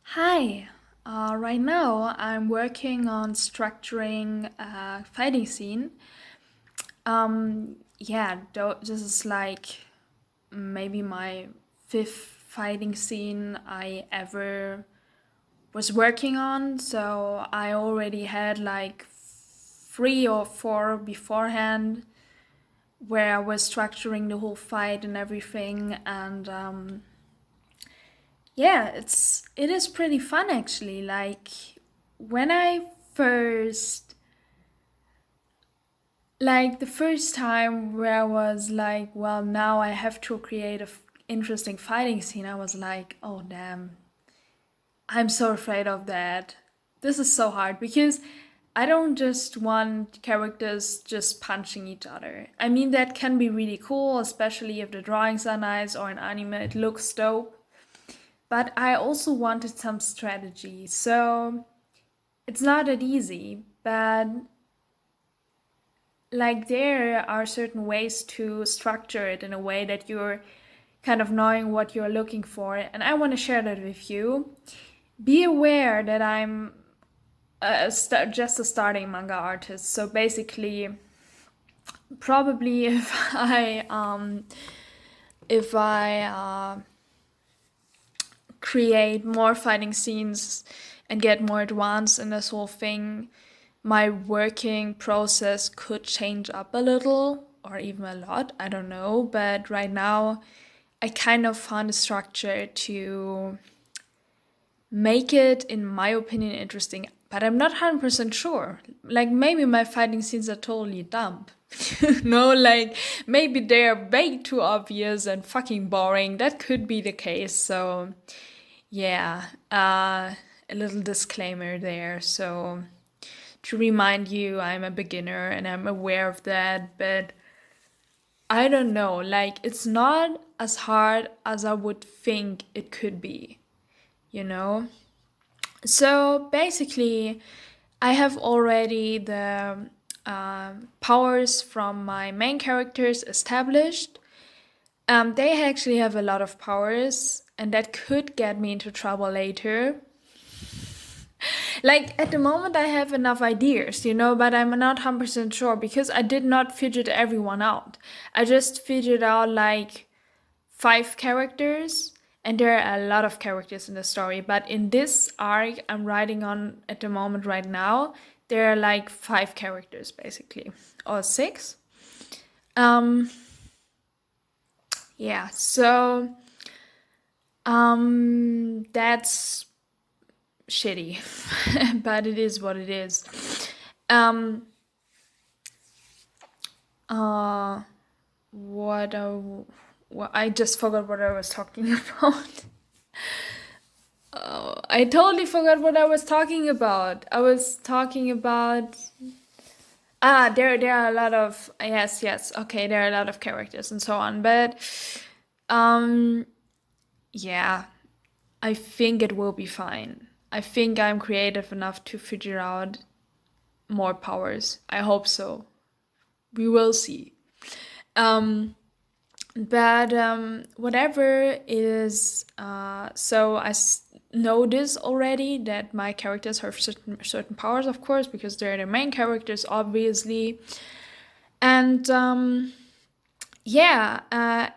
Hi. Right now, I'm working on structuring a fighting scene. This is like maybe my fifth fighting scene I ever was working on. So I already had like three or four beforehand where I was structuring the whole fight and everything. And yeah, it is pretty fun actually. Like when I first like the first time where I was like, well, now I have to create a interesting fighting scene, I was like, oh damn, I'm so afraid of that. This is so hard because I don't just want characters just punching each other. I mean, that can be really cool, especially if the drawings are nice or in anime it looks dope. But I also wanted some strategy. So it's not that easy, but like there are certain ways to structure it in a way that you're kind of knowing what you're looking for, and I want to share that with you. Be aware that I'm just a starting manga artist, so basically probably if I create more fighting scenes and get more advanced in this whole thing, my working process could change up a little or even a lot. I don't know. But right now, I kind of found a structure to make it, in my opinion, interesting. But I'm not 100% sure. Like, maybe my fighting scenes are totally dumb. No, like, maybe they're way too obvious and fucking boring. That could be the case. So, yeah, a little disclaimer there. So, to remind you, I'm a beginner and I'm aware of that, but I don't know, like, it's not as hard as I would think it could be, you know? So, basically, I have already the powers from my main characters established. They actually have a lot of powers, and that could get me into trouble later. Like at the moment, I have enough ideas, but I'm not 100% sure because I did not figure everyone out. I just figured out like five characters, and there are a lot of characters in the story. But in this arc I'm writing on at the moment right now, there are like five characters basically, or six. Um, yeah, so that's shitty, but it is what it is. Um, Uh, what, what I just forgot what I was talking about. I totally forgot what I was talking about. I was talking about there are a lot of, yes, okay, there are a lot of characters and so on, but um yeah, I think it will be fine. I think I'm creative enough to figure out more powers. I hope so. We will see. Um But whatever is, so know this already that my characters have certain powers, of course, because they're the main characters, obviously. And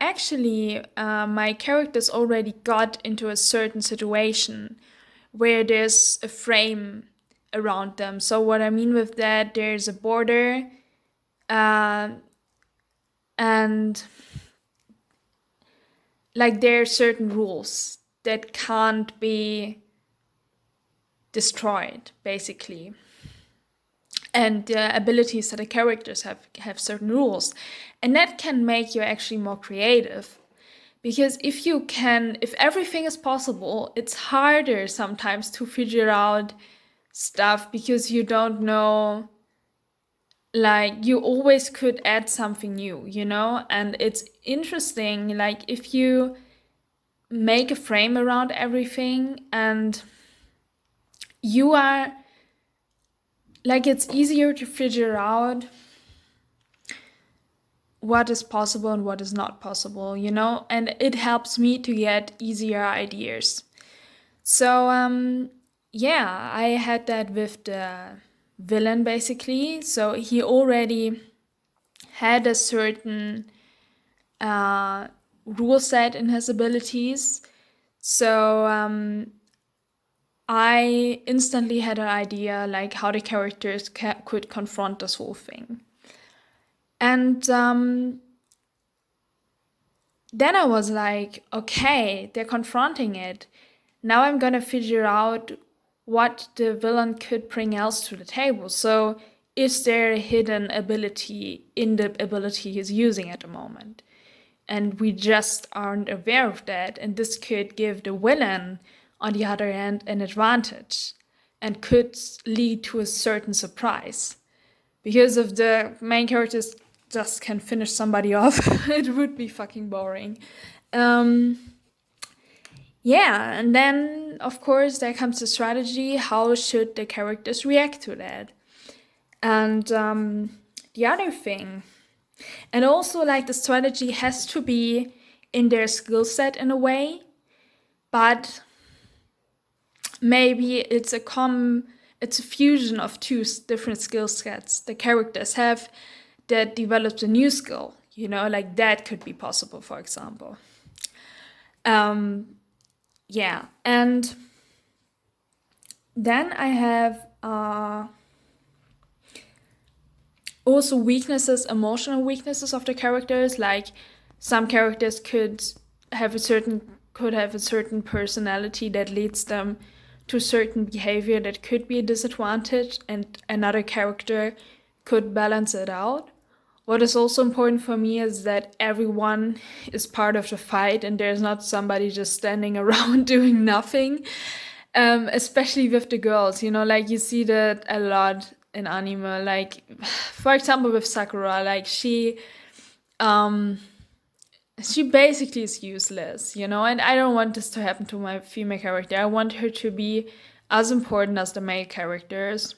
actually, my characters already got into a certain situation where there's a frame around them. So what I mean with that, there's a border, uh, and like there are certain rules that can't be destroyed basically, and the abilities that the characters have certain rules, and that can make you actually more creative, because if everything is possible, it's harder sometimes to figure out stuff because you don't know, like you always could add something new, and it's interesting, like if you make a frame around everything and you are like, it's easier to figure out what is possible and what is not possible, and it helps me to get easier ideas. So, yeah, I had that with the villain basically. So he already had a certain uh, rule set in his abilities. So, I instantly had an idea like how the characters could confront this whole thing. And then I was like, okay, they're confronting it. Now I'm gonna figure out what the villain could bring else to the table. So, is there a hidden ability in the ability he's using at the moment? And we just aren't aware of that. And this could give the villain, on the other hand, an advantage and could lead to a certain surprise. Because if the main characters just can finish somebody off, it would be fucking boring. Um, yeah, and then of course there comes the strategy. How should the characters react to that? And the other thing, and also like the strategy has to be in their skill set in a way, but maybe it's a fusion of two different skill sets the characters have that develops a new skill. Like that could be possible, for example. Yeah, and then I have also weaknesses, emotional weaknesses of the characters. Like some characters could have a certain personality that leads them to certain behavior that could be a disadvantage, and another character could balance it out. What is also important for me is that everyone is part of the fight and there's not somebody just standing around doing nothing. Especially with the girls, like you see that a lot in anime. Like, for example, with Sakura, like she basically is useless, and I don't want this to happen to my female character. I want her to be as important as the male characters.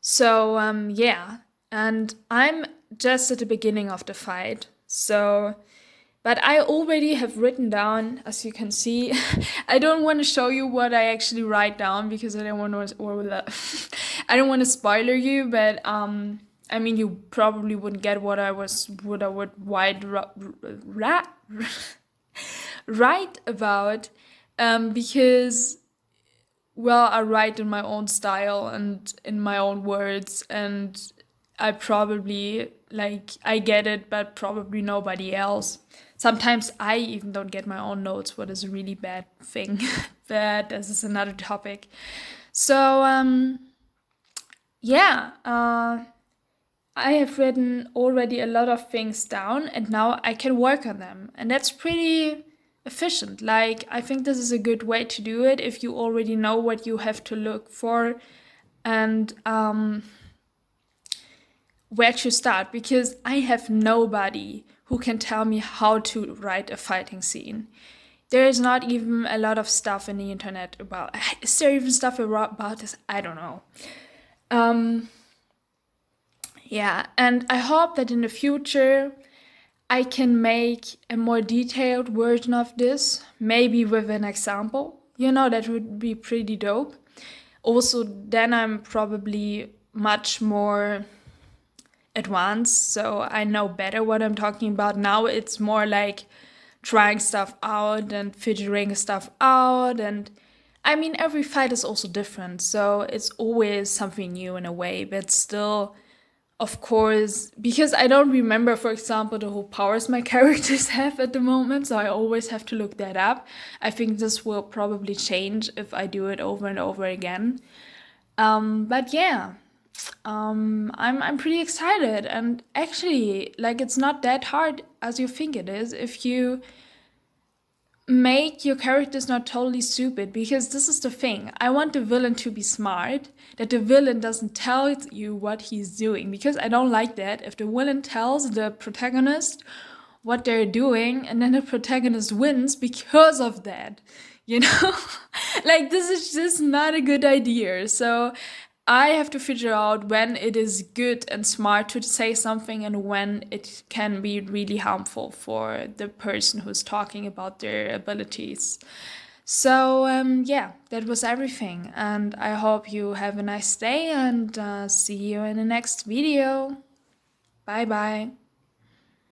So, yeah, and I'm just at the beginning of the fight. So, but I already have written down, as you can see. I don't want to show you what I actually write down because I don't want to, I don't want to spoiler you. But I mean, you probably wouldn't get what I would write about, because well, I write in my own style and in my own words, and I probably like I get it, but probably nobody else. Sometimes I even don't get my own notes, what is a really bad thing. But this is another topic. So yeah, I have written already a lot of things down, and now I can work on them, and that's pretty efficient. Like I think this is a good way to do it if you already know what you have to look for, and where to start, because I have nobody who can tell me how to write a fighting scene. There is not even a lot of stuff in the internet about. Is there even stuff about this? I don't know. Um, yeah, and I hope that in the future I can make a more detailed version of this, maybe with an example. That would be pretty dope. Also, then I'm probably much more advanced, so I know better what I'm talking about. Now it's more like trying stuff out and figuring stuff out. And I mean, every fight is also different, so it's always something new in a way, but still, of course, because I don't remember, for example, the whole powers my characters have at the moment, so I always have to look that up. I think this will probably change if I do it over and over again. But yeah, I'm pretty excited, and actually, like, it's not that hard as you think it is if you make your characters not totally stupid, because this is the thing. I want the villain to be smart, that the villain doesn't tell you what he's doing, because I don't like that if the villain tells the protagonist what they're doing and then the protagonist wins because of that. You know? Like, this is just not a good idea. So I have to figure out when it is good and smart to say something and when it can be really harmful for the person who's talking about their abilities. So, yeah, that was everything. And I hope you have a nice day and see you in the next video. Bye bye.